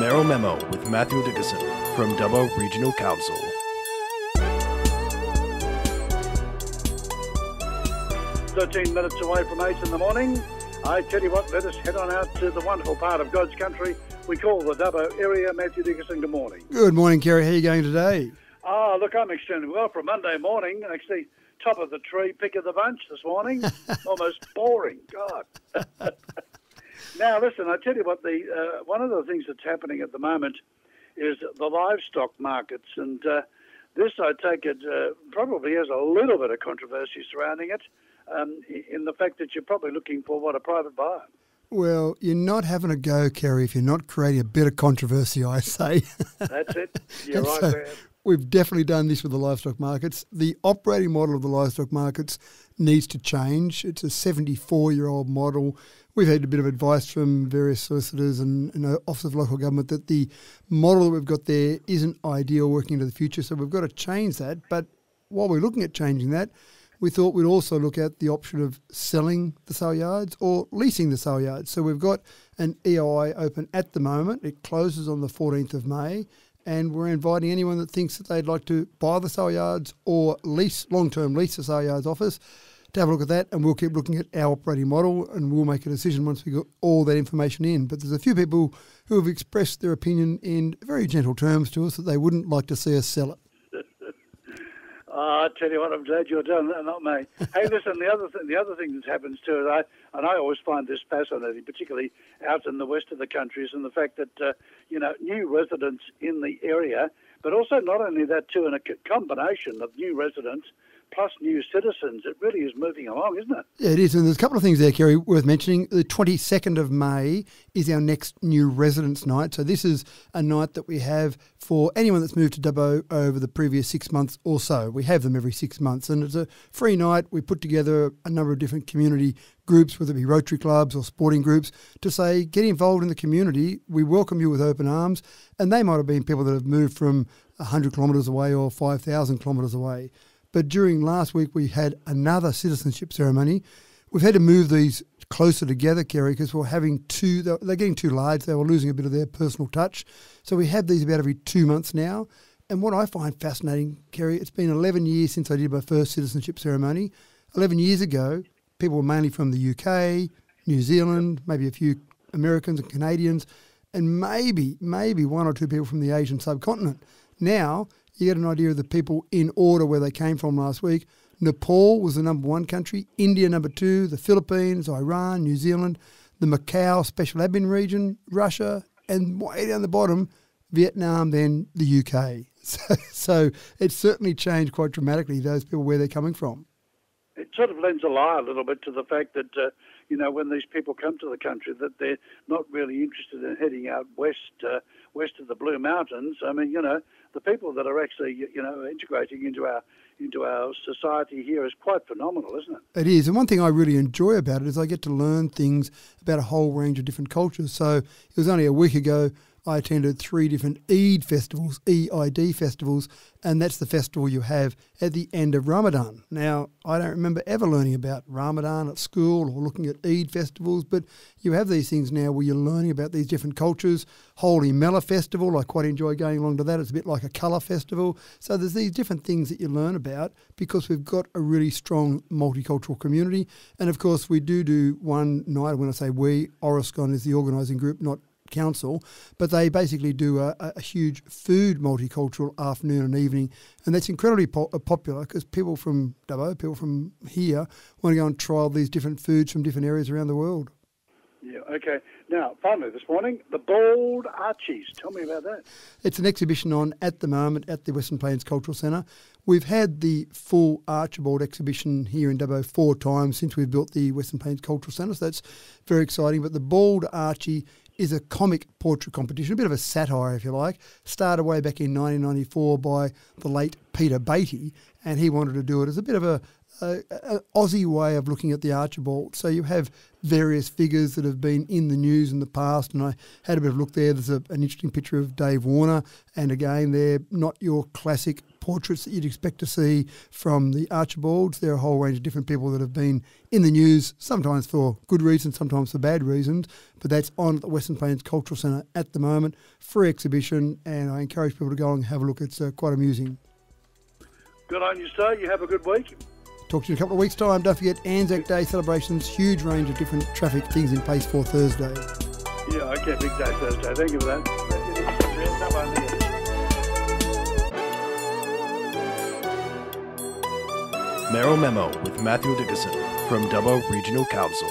Mayoral Memo with Matthew Dickerson from Dubbo Regional Council. "13 minutes away from 8 in the morning. I tell you what, let us head on out to the wonderful part of God's country we call the Dubbo area. Matthew Dickerson, good morning. Good morning, Kerry. How are you going today? Look, I'm extremely well for a Monday morning. Actually, top of the tree, pick of the bunch this morning. Almost boring. God. Now, listen, I tell you what, one of the things that's happening at the moment is the livestock markets, and this, I take it, probably has a little bit of controversy surrounding it, in the fact that you're probably looking for, a private buyer. Well, you're not having a go, Kerry, if you're not creating a bit of controversy, I say. That's it. You're right so there. We've definitely done this with the livestock markets. The operating model of the livestock markets needs to change. It's a 74-year-old model. We've had a bit of advice from various solicitors and Office of Local Government that the model that we've got there isn't ideal working into the future, so we've got to change that. But while we're looking at changing that, we thought we'd also look at the option of selling the sale yards or leasing the sale yards. So we've got an EOI open at the moment. It closes on the 14th of May, and we're inviting anyone that thinks that they'd like to buy the sale yards or long-term lease the sale yards office to have a look at that, and we'll keep looking at our operating model, and we'll make a decision once we got all that information in. But there's a few people who have expressed their opinion in very gentle terms to us that they wouldn't like to see us sell it. I tell you what, I'm glad you're doing that, not me. Hey, listen, the other thing that happens too, and I always find this fascinating, particularly out in the west of the country, is in the fact that, new residents in the area, but also not only that too, in a combination of new residents plus new citizens, it really is moving along, isn't it? Yeah, it is. And there's a couple of things there, Kerry, worth mentioning. The 22nd of May is our next new residents night. So this is a night that we have for anyone that's moved to Dubbo over the previous 6 months or so. We have them every 6 months, and it's a free night. We put together a number of different community groups, whether it be Rotary clubs or sporting groups, to say, get involved in the community. We welcome you with open arms. And they might have been people that have moved from 100 kilometres away or 5,000 kilometres away. But during last week, we had another citizenship ceremony. We've had to move these closer together, Kerry, because we're having they're getting too large. They were losing a bit of their personal touch. So we have these about every 2 months now. And what I find fascinating, Kerry, it's been 11 years since I did my first citizenship ceremony. 11 years ago, people were mainly from the UK, New Zealand, maybe a few Americans and Canadians, and maybe one or two people from the Asian subcontinent. Now, you get an idea of the people in order where they came from last week. Nepal was the number one country, India number two, the Philippines, Iran, New Zealand, the Macau Special Admin Region, Russia, and way down the bottom, Vietnam, then the UK. So it's certainly changed quite dramatically, those people, where they're coming from. It sort of lends a lie a little bit to the fact that, when these people come to the country, that they're not really interested in heading out west of the Blue Mountains. I mean, the people that are actually, integrating into our society here is quite phenomenal, isn't it? It is. And one thing I really enjoy about it is I get to learn things about a whole range of different cultures. So it was only a week ago I attended 3 different Eid festivals, EID festivals, and that's the festival you have at the end of Ramadan. Now, I don't remember ever learning about Ramadan at school or looking at Eid festivals, but you have these things now where you're learning about these different cultures. Holy Mellah Festival, I quite enjoy going along to that. It's a bit like a colour festival. So there's these different things that you learn about because we've got a really strong multicultural community. And, of course, we do one night. When I say we, Orascon is the organising group, not council, but they basically do a huge food multicultural afternoon and evening, and that's incredibly popular because people from Dubbo, people from here, want to go and try these different foods from different areas around the world. Yeah, okay. Now, finally this morning, the Bald Archies. Tell me about that. It's an exhibition on at the moment at the Western Plains Cultural Centre. We've had the full Archibald exhibition here in Dubbo 4 times since we've built the Western Plains Cultural Centre, so that's very exciting. But the Bald Archie is a comic portrait competition, a bit of a satire, if you like. Started way back in 1994 by the late Peter Beattie, and he wanted to do it as a bit of a Aussie way of looking at the Archibald. So you have various figures that have been in the news in the past, and I had a bit of a look there. There's an interesting picture of Dave Warner, and again, they're not your classic portraits that you'd expect to see from the Archibalds. There are a whole range of different people that have been in the news, sometimes for good reasons, sometimes for bad reasons, but that's on at the Western Plains Cultural Centre at the moment. Free exhibition, and I encourage people to go and have a look. It's quite amusing. Good on you, sir. You have a good week. Talk to you in a couple of weeks' time. Don't forget Anzac Day celebrations, huge range of different traffic things in place for Thursday. Yeah, okay, big day Thursday. Thank you for that. Mayoral Memo with Matthew Dickerson from Dubbo Regional Council.